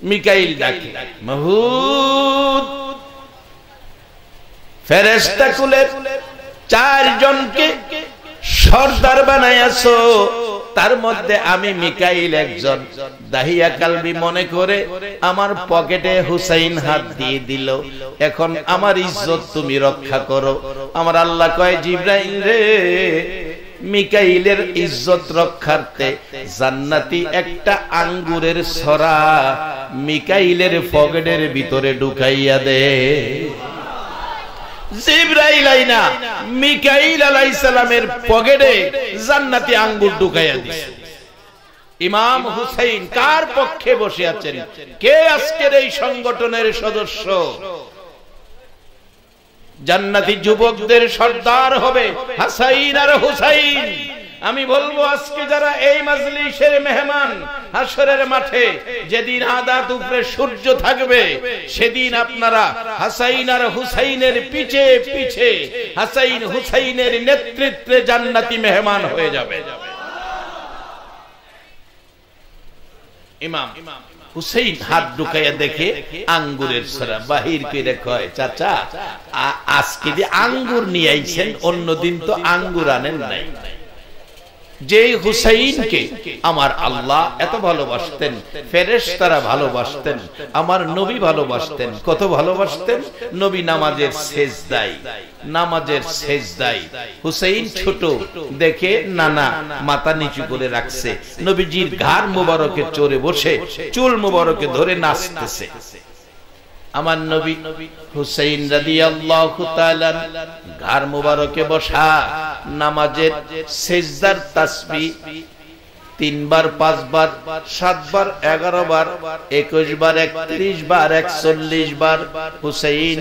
মিকাইল ডাকে, মাহবুব ফেরেশতা কুলের 4 জনকে সর্দার বানায়াছো, তার মধ্যে আমি মিকাইল একজন। দাহিয়া কালবি মনে করে আমার পকেটে হুসাইন হাত দিয়ে দিল, এখন আমার ইজ্জত তুমি রক্ষা করো। আমার আল্লাহ কয়, জিবরাইল রে, মিকাইলের ইজ্জত রক্ষার্থে জান্নাতি একটা আঙ্গুরের ছড়া মিকাইলের পকেটের ভিতরে ঢুকাইয়া দে। জিবরাইল আইনা মিকাইল আলাইহিস সালামের পকেটে জান্নাতি আঙ্গুর ঢুকাইয়া দিছে। ইমাম হুসাইন কার পক্ষে বসে আছেন? কে আজকের এই সংগঠনের সদস্য? জান্নাতি যুবকদের সর্দার হবে হাসাইন আর হুসাইন। আমি বলবো আজকে যারা এই মাজলিসের মেহমান, হাসরের মাঠে যেদিন আদাত উপরে সূর্য থাকবে, সেদিন আপনারা হাসাইন আর হুসাইনের পিছে পিছে হাসাইন হুসাইনের নেতৃত্বে জান্নাতি মেহমান হয়ে যাবে। ইমাম হুসাইন হাত ঢুকাইয়া দেখে আঙ্গুরের ছড়া, বাহির করে কয়, চাচা আজকে যে আঙ্গুর নিয়ে আইছেন, অন্যদিন তো আঙ্গুর আনেন নাই। যে হুসাইনকে আমার আল্লাহ এত ভালোবাসতেন, ফেরেশতারা ভালোবাসতেন, আমার নবী ভালোবাসতেন। কত ভালোবাসতেন? নবী নামাজের সেজদায়, নামাজের সেজদায় হুসাইন ছোট দেখে নানা মাথা নিচু করে রাখছে, নবীজির ঘাড় মোবারকে চড়ে বসে চুল মোবারকে ধরে নাচতেছে। আমার নবী হুসাইন রাদিয়াল্লাহু তাআলা ঘাড় মোবারকে বসা, নামাজের সেজদার তাসবিহ 3 বার 5 বার 7 বার 11 বার 21 বার 31 বার 41 বার হুসাইন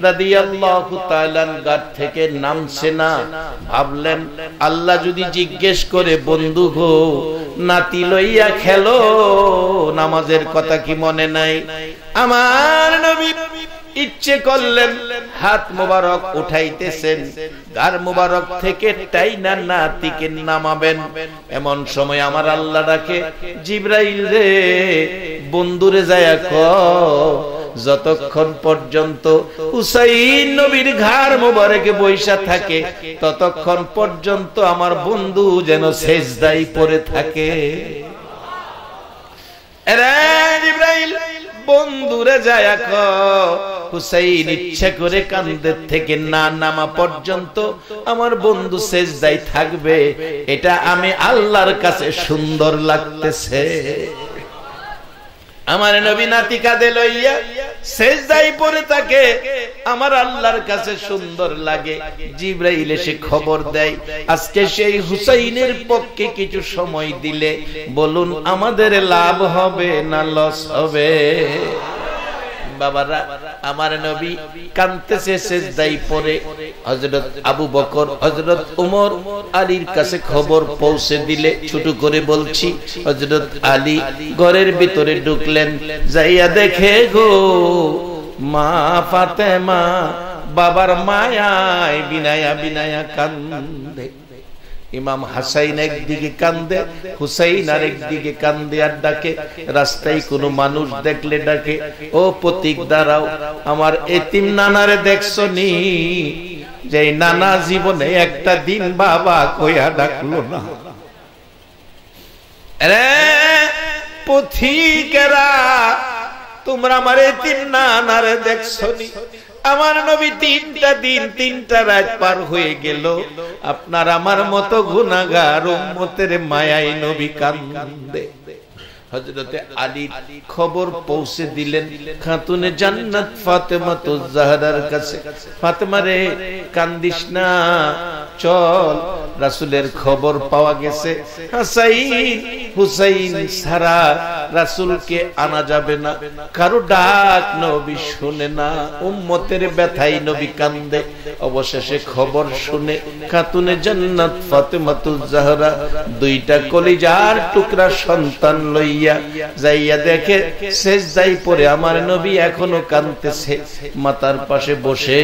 রাদিয়াল্লাহু তাআলা ঘাট থেকে নামছে না। ভাবলেন আল্লাহ যদি জিজ্ঞেস করে, বন্ধু গো নাতি লইয়া খেলো, নামাজের কথা কি মনে নাই? আমার নবী ইচ্ছে করলেন হাত মোবারক উঠাইতেছেন, গার মোবারক থেকে টাইনা নাতিকে নামাবেন। এমন সময় আমার আল্লাহ ডাকে, জিবরাইল রে, বন্ধুরে যায়া কও যতক্ষণ পর্যন্ত হুসাইন নবীর ঘাড় মোবারকে বৈশা থাকে, ততক্ষণ পর্যন্ত আমার বন্ধু যেন সেজদায় পড়ে থাকে। আরে জিবরাইল, বন্ধুরে যায়া কও হুসাইন ইচ্ছা করে কাঁধের থেকে না নামা পর্যন্ত আমার বন্ধু সেজদায় থাকবে, এটা আমি আল্লাহর কাছে সুন্দর লাগতেছে। আমার নবী নাতি কাঁধে লইয়া সেজদায় পড়ে থাকে, আমার আল্লাহর কাছে সুন্দর লাগে। জিবরাইল এসে খবর দেয়, আজকে সেই হুসাইনের পক্ষে কিছু সময় দিলে বলুন আমাদের লাভ হবে না লস হবে? বাবারা, আমার নবী কাঁদতেছে সেজদায় পড়ে। হযরত আবু বকর, হযরত ওমর আলীর কাছে খবর পৌঁছে দিলে, ছোট করে বলছি, হযরত আলী ঘরের ভিতরে ঢুকলেন, যাইয়া দেখে গো মা ফাতেমা বাবার মায়ায় বিনায়া বিনায়া কান্দে। ইমাম হাসাইন একদিকে কান্দে, হুসাইন আরেক দিকে কান্দে আর ডাকে। রাস্তায় কোনো মানুষ দেখলে ডাকে, ও প্রতীক দাঁড়াও, আমার এতিম নানারে দেখছো নি? যে নানা জীবনে একটা দিন বাবা কইয়া ডাকলো না। আরে পথিকেরা, তোমরা আমার এতিম নানারে দেখছো নি? আমার নবী 3টা দিন 3টা রাত পার হয়ে গেল, আপনার আমার মতো গুনাহগার উম্মতের মায়ায় নবী কান্দে। হযরতে আলী খবর পৌঁছে দিলেন খাতুনে জান্নাত ফাতেমাতুজ জাহরার কাছে, ফাতেমা রে কান্দিস না, চল, রাসূলের খবর পাওয়া গেছে, হাসাইন হুসাইন ছাড়া রাসূলকে আনা যাবে না। কারো ডাক নবী শুনে না, উম্মতের ব্যথায় নবী কান্দে। অবশেষে খবর শুনে খাতুনে জান্নাত ফাতেমাতুজ জাহরা 2টা কলিজার টুকরা সন্তান লইয়া যাইয়া দেখে সেজদায় পড়ে আমার নবী এখনো কাঁদতেছে। মাতার পাশে বসে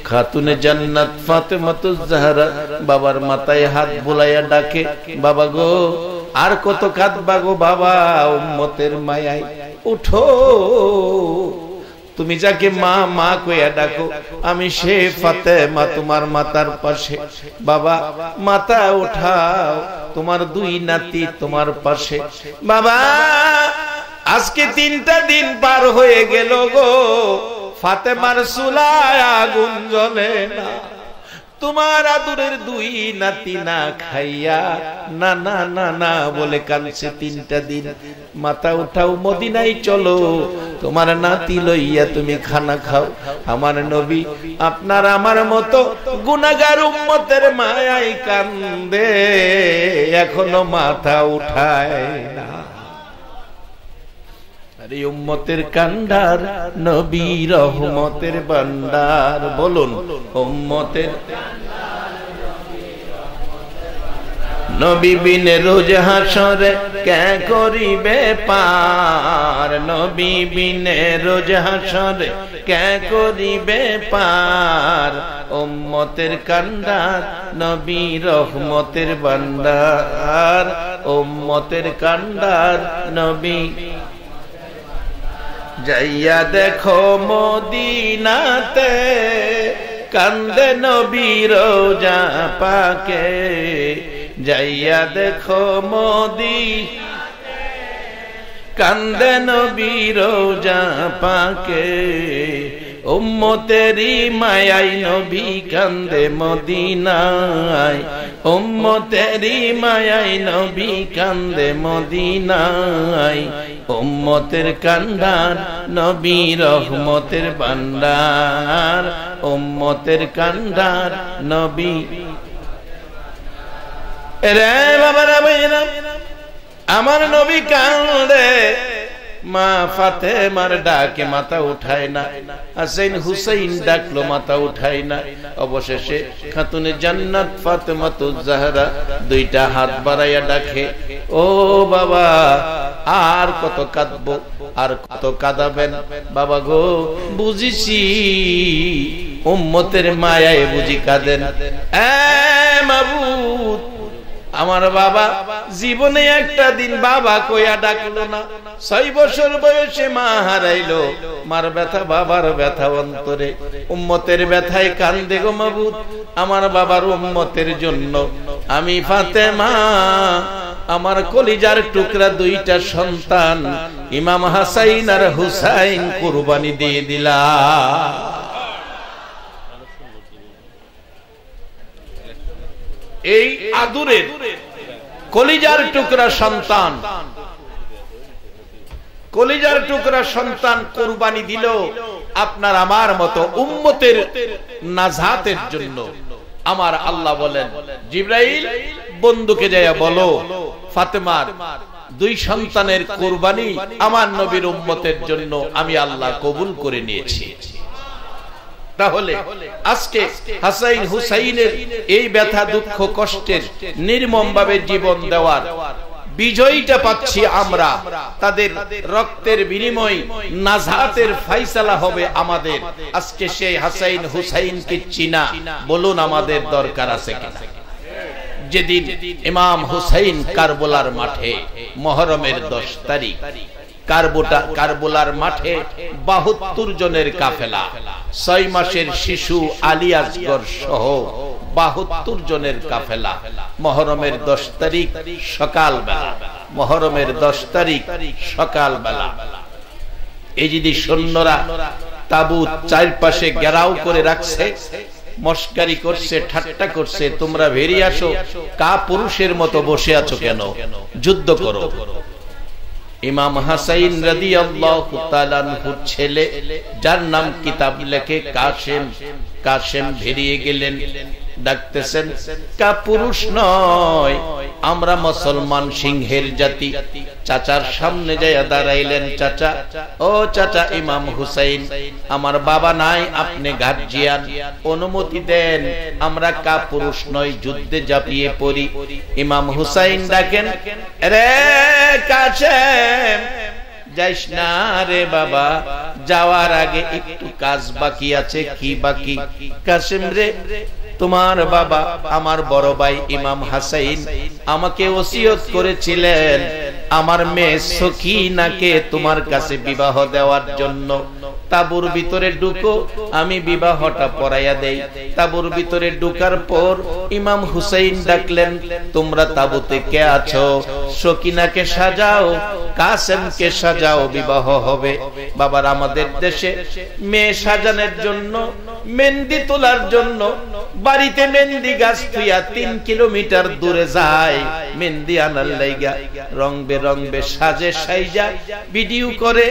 খাতুনে জান্নাত ফাতেমাতুজ জাহরা বাবার মাথায় হাত বুলাইয়া ডাকে, বাবা গো আর কত কাঁদবা গো বাবা উম্মতের মায়ায়, উঠো, তুমি যাকে মা মা কইয়া ডাকো আমি সে ফাতেমা তোমার মাথার পাশে। বাবা মাথা উঠাও, তোমার দুই নাতি তোমার পাশে। বাবা আজকে 3টা দিন পার হয়ে গেল গো, ফাতেমার চুলায় আগুন জ্বলে না, তোমার আদরের দুই নাতি না খাইয়া না না না না বলে কাঁদছে 3টা দিন। মাথা উঠাও, মদিনায় চলো, তোমার নাতি লইয়া তুমি খানা খাও। আমার নবী আপনার আমার মতো গুনাহগার উম্মতের মায়ায় কান্দে, এখনো মাথা উঠায় না। আরে উম্মতের কান্ডার নবী রহমতের ভান্ডার, বলুন উম্মতের নবী বিনে রোজ হাসরে কে করিবে পার, নবী বিনে রোজ হাসরে কে করিবে পার। উম্মতের কান্ডার নবী রহমতের ভান্ডার, উম্মতের কান্ডার নবী। যাইয়া দেখো মদিনাতে কান্দে নবী রোজা পাকে, যাইয়া দেখো মদিনাতে কান্দে নবী রোজা পাকে। উম্মতেরি মায়াই নবী কান্দে মদিনায়, উম্মতেরি মায়াই নবী কান্দে মদিনায়। উম্মতের কান্ডার নবী রহমতের ভান্ডার, উম্মতের কান্ডার নবী। রে বাবারা ভাইরা, আমার নবী কান্দে, মা ফাতেমার ডাকে মাথা উঠায় না, হাসাইন হুসাইন ডাকলো মাথা উঠায় না। অবশেষে খাতুনে জান্নাত ফাতেমাতুজ জাহরা 2টা হাত বাড়াইয়া ডাকে, ও বাবা আর কত কাঁদবো, আর কত কাঁদাবেন বাবা গো, বুঝিছি উম্মতের মায়ায় বুঝি কাঁদেন। মাবুদ আমার বাবা জীবনে একটা দিন বাবা কইয়া ডাকলো না, 6 বছর বয়সে মা হারাইলো, মার ব্যথা বাবার ব্যথা অন্তরে, উম্মতের ব্যথায় কান্দে গো মাবুদ। আমার বাবার উম্মতের জন্য আমি ফাতেমা আমার কলিজার টুকরা 2টা সন্তান ইমাম হাসাইন আর হুসাইন কুরবানি দিয়ে দিলাম। এই আদুরের কলিজার টুকরা সন্তান, কলিজার টুকরা সন্তান কুরবানি দিল আপনার আমার মতো উম্মতের নাজাতের জন্য। আমার আল্লাহ বলেন, জিবরাইল বন্ধুকে যাইয়া বলো ফাতেমার 2 সন্তানের কুরবানি আমার নবীর উম্মতের জন্য আমি আল্লাহ কবুল করে নিয়েছি। তাহলে আজকে হাসাইন হুসাইনের এই ব্যথা দুঃখ কষ্টের নির্মমভাবে জীবন দেওয়ার বিজয়টা পাচ্ছি আমরা, তাদের রক্তের বিনিময়ে নাজাতের ফয়সালা হবে আমাদের। আজকে সেই হাসাইন হুসাইনকে চিনা বলুন আমাদের দরকার আছে কিনা? যেদিন ইমাম হুসাইন কারবালার মাঠে মুহররমের 10 তারিখ কারবালার মাঠে 72 জনের কাফেলা, 6 মাসের শিশু আলী আসগর সহ 72 জনের কাফেলা মুহররমের 10 তারিখ সকালবেলা, মুহররমের 10 তারিখ সকালবেলা এই যদি সৈন্যরা তাবুত চারপাশে ঘেরাও করে রাখছে, মস্কারি করছে, ঠাট্টা করছে, তোমরা বেরিয়ে আসো, কা পুরুষের মতো বসে আছো কেন, যুদ্ধ করো। ইমাম হাসাইন রাদিয়াল্লাহু তাআলা আনহুর ছেলে যার নাম কিতাব লেখে কাসেম, কাসেম বেরিয়ে গেলেন, ডাকতেছেন কা পুরুষ নয়, আমরা মুসলমান সিংহের জাতি। চাচার সামনে যাইয়া দাঁড়াইলেন, চাচা ও চাচা ইমাম হুসাইন, আমার বাবা নাই, আপনি গার্জিয়ান, অনুমতি দেন, আমরা কা পুরুষ নয়, যুদ্ধে ঝাঁপিয়ে পড়ি। ইমাম হুসাইন ডাকেন, রে কাসেম যাইস না রে বাবা, যাওয়ার আগে একটু কাজ বাকি আছে। কি বাকি? কাসেম রে, তোমার বাবা আমার বড় ভাই ইমাম হাসাইন আমাকে ওসিয়ত করেছিলেন আমার মেয়ে সকিনাকে তোমার কাছে বিবাহ দেওয়ার জন্য তাবুর ভিতরে ঢুকো, আমি বিবাহটা পড়াইয়া দেই। তাবুর ভিতরে ঢুকার পর ইমাম হুসাইন ডাকলেন, তোমরা তাবুতে কে আছো? সকিনাকে সাজাও, কাসেমকে সাজাও, বিবাহ হবে। বাবার আমাদের দেশে মেয়ে সাজানোর জন্য, মেহেন্দি তোলার জন্য বাড়িতে মেহেন্দি গাছ থুইয়া 3 কিলোমিটার দূরে যায় মেহেন্দি আনার লাইগা। রং বেরঙে সাজে সাইজা ভিডিও করে,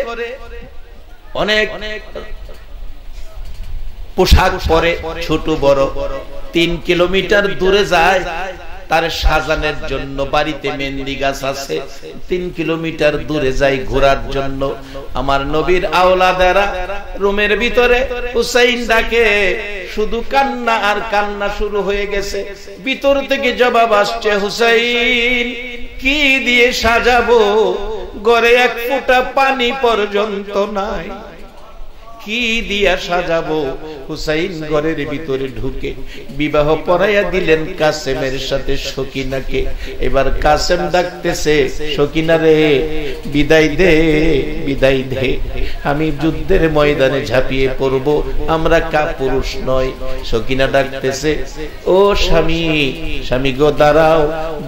অনেক পোশাক পরে, ছোট বড় 3 কিলোমিটার দূরে যায় তার সাজানোর জন্য। বাড়িতে মেহেন্দি গাছ আছে, 3 কিলোমিটার দূরে যায় ঘোরার জন্য। আমার নবীর আওলাদেরা রুমের ভিতরে হুসাইন ডাকে, শুধু কান্না আর কান্না শুরু হয়ে গেছে। ভিতর থেকে জবাব আসছে, হুসাইন কি দিয়ে সাজাবো? ঘরে এক ফোঁটা পানি পর্যন্ত নাই, কি দিয়া সাজাবো? হুসাইন ঘরের ভিতরে ঢুকে বিবাহ পড়াইয়া দিলেন কাসেমের সাথে সকিনাকে। এবার কাসেম ডাকতেছে, সকিনা রে বিদায় দে, বিদায় দে, আমি যুদ্ধের ময়দানে ঝাঁপিয়ে পড়ব, আমরা কাপুরুষ নয়। সকিনা ডাকতেছে, ও স্বামী, স্বামী গো দাঁড়াও,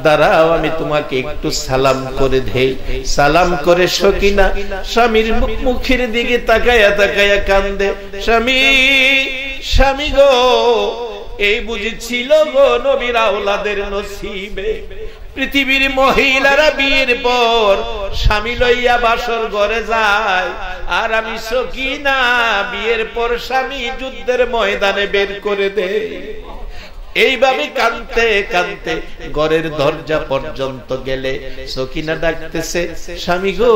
দাঁড়াও, আমি তোমাকে একটু সালাম করে দেই। সালাম করে সকিনা স্বামীর মুখের দিকে তাকায়া তাকায়া কান্দে, স্বামী, স্বামী গো, এই বুঝি ছিল গো নবীর আওলাদের নসিবে। পৃথিবীর মহিলারা বিয়ের পর স্বামী লইয়া বাসর ঘরে যায়, আর আমি সকিনা বিয়ের পর স্বামী যুদ্ধের ময়দানে বের করে দেয়। এইভাবে কাঁদতে কাঁদতে ঘরের দরজা পর্যন্ত গেলে সকিনা ডাকতেছে, স্বামী গো,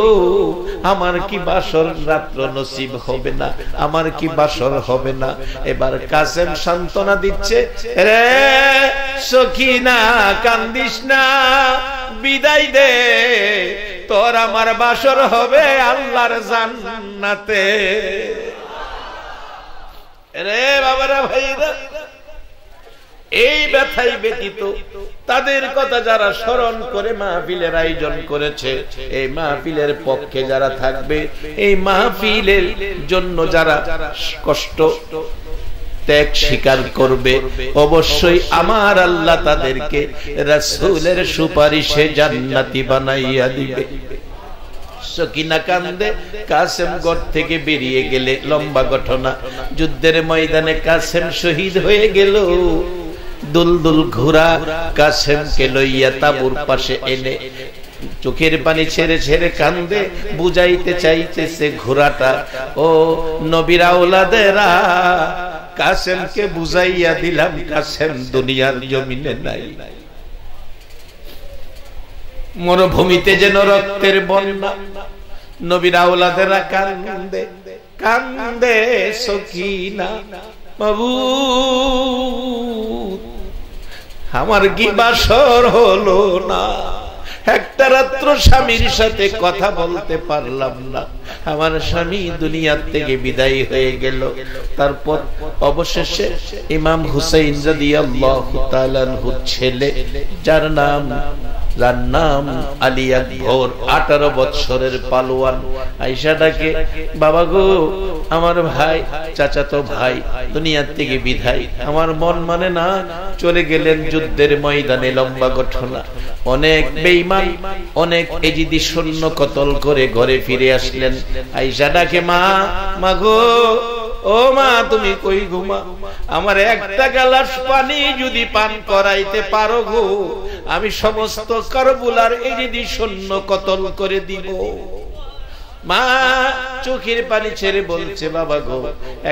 আমার কি বাসর রাত্র নসিব হবে না? আমার কি বাসর হবে না? এবার কাসেম সান্ত্বনা দিচ্ছে, রে সকিনা কান্দিস না, বিদায় দে, তোর আমার বাসর হবে আল্লাহর জান্নাতে। রে বাবারা, ভাইরা, এই ব্যথাই ব্যতীত তাদের কথা যারা স্মরণ করে মাহফিলের আয়োজন করেছে, এই মাহফিলের পক্ষে যারা থাকবে, এই মাহফিলের জন্য যারা কষ্ট ত্যাগ স্বীকার করবে, অবশ্যই আমার আল্লাহ তাদেরকে রাসূলের সুপারিশে জান্নাতি বানাইয়া দিবে। সকিনা কান্দে, কাসেম ঘর থেকে বেরিয়ে গেলে লম্বা ঘটনা। যুদ্ধের ময়দানে কাসেম শহীদ হয়ে গেল। দুলদুল ঘোড়া কাসেমকে লইয়া তাবুর পাশে এনে চোখের পানি ছেড়ে ছেড়ে কান্দে, বুঝাইতে চাইতেছে ঘোড়াটা, ও নবীর আওলাদেরা, কাসেমকে বুঝাইয়া দিলাম, কাসেম দুনিয়ার জমিনে নাই। মরুভূমিতে যেন রক্তের বন্যা, নবীর আওলাদেরা কান্দে কান্দে, সকিনা মাবুদ, আমার কি বাসর হলো না? একটা রাত্র স্বামীর সাথে কথা বলতে পারলাম না, আমার স্বামী দুনিয়ার থেকে বিদায় হয়ে গেল। তারপর অবশেষে ইমাম হুসাইন রাদিয়াল্লাহু তাআলা আনহুর ছেলে, যার নাম আলী আকবর, 18 বছরের পালোয়ান, আয়েশাটাকে, বাবা গো, আমার ভাই, চাচাতো ভাই দুনিয়ার থেকে বিদায়, আমার মন মানে না, চলে গেলেন যুদ্ধের ময়দানে। লম্বা ঘটনা। অনেক বেঈমান, অনেক এজিদি সৈন্য কতল করে ঘরে ফিরে আসলেন। আয়েশাটাকে, মা, মা গো, ও মা, তুমি কই ঘুমা? আমার একটা গ্লাস পানি যদি পান করাইতে পারো গো, আমি সমস্ত কারবুলার এজিদি সৈন্য কতল করে দিব। মা চোখের পানি ছেড়ে বলছে, বাবা গো,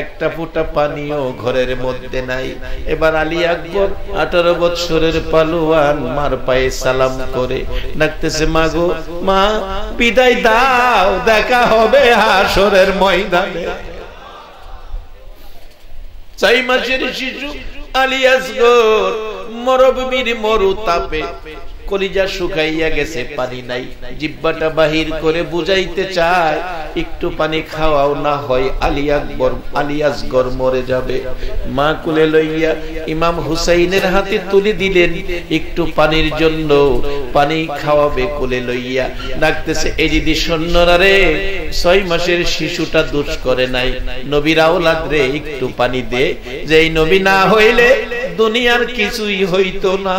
একটা ফোঁটা পানিও ঘরের মধ্যে নাই। এবার আলী আকবর 18 বছরের পালোয়ান মার পায়ে সালাম করে ডাকতেছে, মা গো, মা, বিদায় দাও, দেখা হবে হাসরের ময়দানে। 4 মাসের শিশু আলী আসগর মরুভূমির মরু তাপে কলিজা শুকাইয়া গেছে, পানি নাই, জিহ্বাটা বাহির করে বুঝাইতে চায় একটু পানি খাওয়াও, না হয় আলী আসগর মরে যাবে। মা কোলে লইয়া ইমাম হুসাইনের হাতে তুলে দিলেন একটু পানির জন্য, পানি খাওয়াবে কোলে লইয়া। ডাকতেছে, এই যদি সৈন্যরা রে, 6 মাসের শিশুটা দোষ করে নাই, নবীর আওলাদ রে একটু পানি দে, যে এই নবী না হইলে দুনিয়ার কিছুই হইতো না।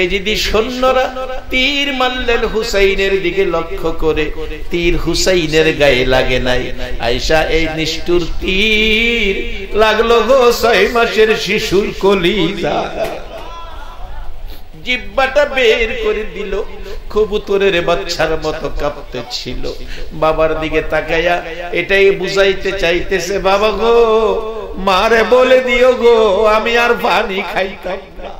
এই যদি সৈন্যরা তীর মারলেন হুসাইনের দিকে লক্ষ্য করে, তীর হুসাইনের গায়ে লাগে নাই। আয়েশা, এই নিষ্ঠুর তীর লাগলো গো 6 মাসের শিশুর কলিজা। জিহ্বাটা বের করে দিল, কবুতরের বাচ্চার মতো কাঁপতেছিল। বাবার দিকে তাকায়া এটাই বুঝাইতে চাইতেছে, বাবা গো, মারে বলে দিও গো আমি আর পানি খাইতাম না।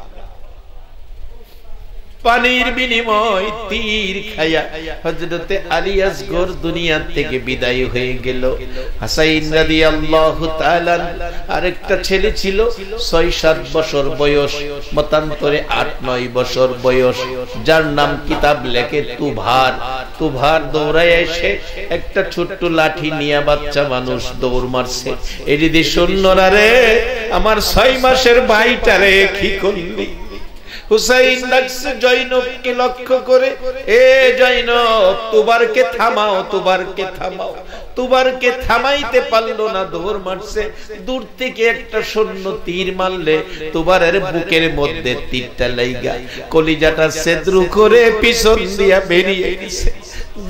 পানির বিনিময় তীর খায়া হযরতে আলী আসগর দুনিয়া থেকে বিদায় হয়ে গেল। হাসাইন রাদিয়াল্লাহু তাআলা আরেকটা ছেলে ছিল, 6-7 বছর বয়স, মতান্তরে 8-9 বছর বয়স, যার নাম কিতাব লেখে তুভার। তুভার দৌড়ায় এসে একটা ছোট্ট লাঠি নিয়ে বাচ্চা মানুষ দৌড় মারছে। এই যদি সৈন্যরা রে, আমার 6 মাসের ভাইটারে কি করলি? হুসাইন ডাকছে জয়নবকে লক্ষ্য করে, এ জয়নব, তুবারকে থামাও, তুবারকে থামাও। তুবারকে থামাইতে পারলো না, দৌড় মারছে। দূর থেকে একটা সৈন্য তীর মারলে তুবারের বুকের মধ্যে তীরটা লাইগা কলিজাটা ছেদ্রু করে পিছন দিয়া বেরিয়ে গেছে।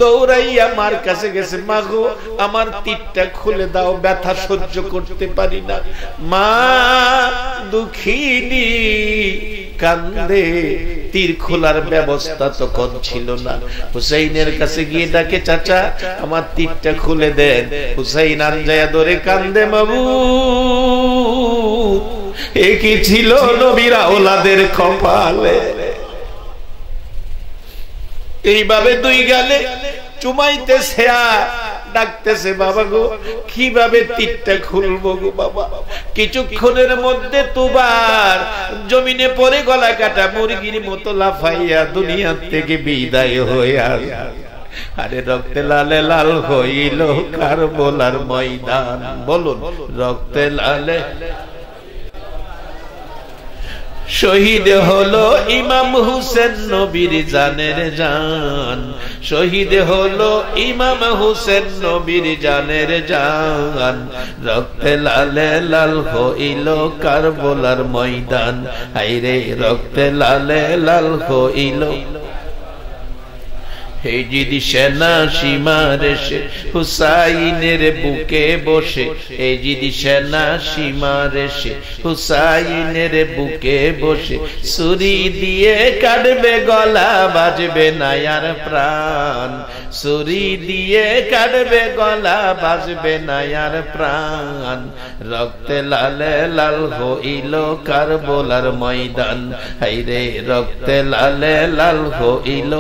দৌড়াইয়া মার কাছে গেছে, মা গো, আমার তীরটা খুলে দাও, ব্যথা সহ্য করতে পারি না। মা দুঃখিনী কান্দে, তীর খোলার ব্যবস্থা তখন ছিল না। হুসাইনের কাছে গিয়ে ডাকে, চাচা আমার তীরটা খুলে দেন। হুসাইন আনজায়া ধরে কান্দে, মাবুদ, এ কি ছিল নবীর আওলাদের কপালে? এইভাবে দুই গালে চুমাইতেছে, ডাকতেছে, বাবা গো, কিভাবে তীরটা খুলবো গো বাবা? কিছুক্ষণের মধ্যে তুবার জমিনে পড়ে গলা কাটা মুরগির মতো লাফাইয়া দুনিয়া থেকে বিদায় হয়ে আরে রক্তে লালে লাল হইল কারবালার ময়দান। বলুন, রক্তে লালে শহীদ হলো ইমাম হুসেন নবীর জানের জান। শহীদ হলো ইমাম হুসেন নবীর জানের জান। রক্তে লালে লাল হইল কারবালার ময়দান। হায়রে রক্তে লালে লাল হইল। হেজিদি সেনা সীমার এসে হুসাইনের বুকে বসে, হেজিদি সেনা সীমার এসে হুসাইনের বুকে বসে, ছুরি দিয়ে কাটবে গলা, বাজবে না আর প্রাণ। ছুরি দিয়ে কাটবে গলা, বাজবে না আর প্রাণ। রক্তে লালে লাল হইল কারবালার ময়দান। হায়রে রক্তে লালে লাল হইল